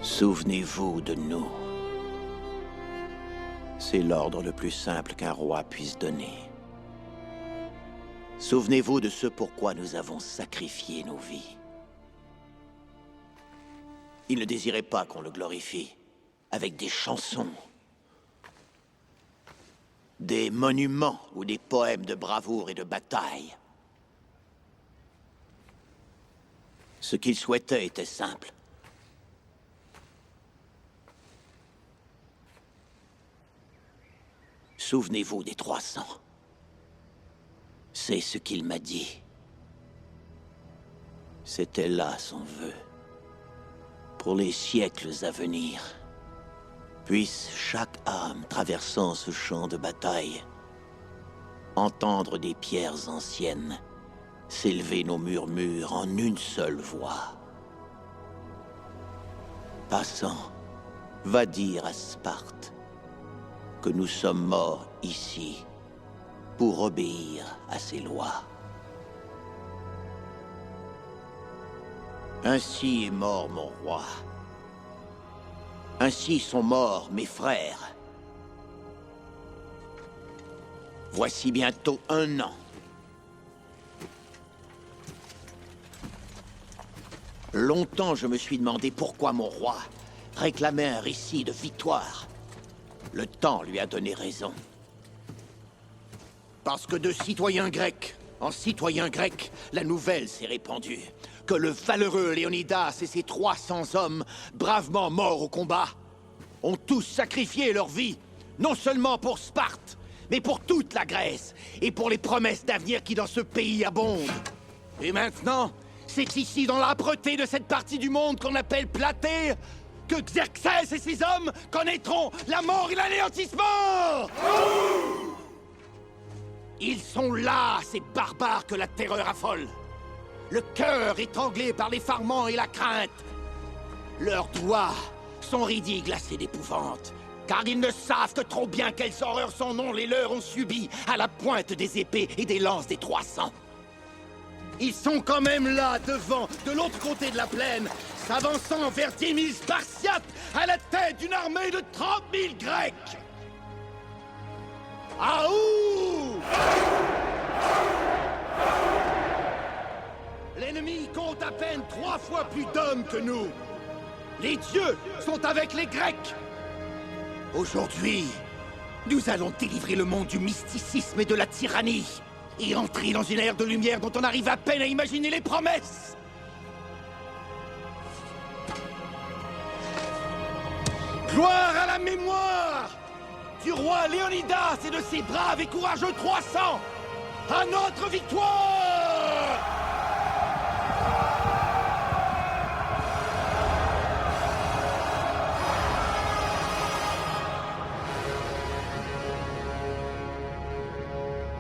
Souvenez-vous de nous. C'est l'ordre le plus simple qu'un roi puisse donner. Souvenez-vous de ce pourquoi nous avons sacrifié nos vies. Il ne désirait pas qu'on le glorifie avec des chansons, des monuments ou des poèmes de bravoure et de bataille. Ce qu'il souhaitait était simple. Souvenez-vous des 300. C'est ce qu'il m'a dit. C'était là son vœu. Pour les siècles à venir, puisse chaque âme traversant ce champ de bataille entendre des pierres anciennes s'élever nos murmures en une seule voix. Passant, va dire à Sparte que nous sommes morts ici pour obéir à ses lois. Ainsi est mort mon roi. Ainsi sont morts mes frères. Voici bientôt 1 an. Longtemps je me suis demandé pourquoi mon roi réclamait un récit de victoire. Le temps lui a donné raison. Parce que de citoyen grec en citoyen grec, la nouvelle s'est répandue. Que le valeureux Léonidas et ses 300 hommes, bravement morts au combat, ont tous sacrifié leur vie, non seulement pour Sparte, mais pour toute la Grèce, et pour les promesses d'avenir qui dans ce pays abondent. Et maintenant, c'est ici dans l'âpreté de cette partie du monde qu'on appelle Platée, que Xerxès et ses hommes connaîtront la mort et l'anéantissement! Ils sont là, ces barbares que la terreur affole. Le cœur étranglé par l'effarement et la crainte. Leurs doigts sont ridis glacés d'épouvante, car ils ne savent que trop bien quelles horreurs sans nom les leurs ont subies à la pointe des épées et des lances des 300. Ils sont quand même là, devant, de l'autre côté de la plaine, s'avançant vers 10 000 Spartiates à la tête d'une armée de 30 000 Grecs. Aouh! L'ennemi compte à peine 3 fois plus d'hommes que nous. Les dieux sont avec les Grecs. Aujourd'hui, nous allons délivrer le monde du mysticisme et de la tyrannie et entrer dans une ère de lumière dont on arrive à peine à imaginer les promesses. Gloire à la mémoire du roi Léonidas et de ses braves et courageux 300! À notre victoire!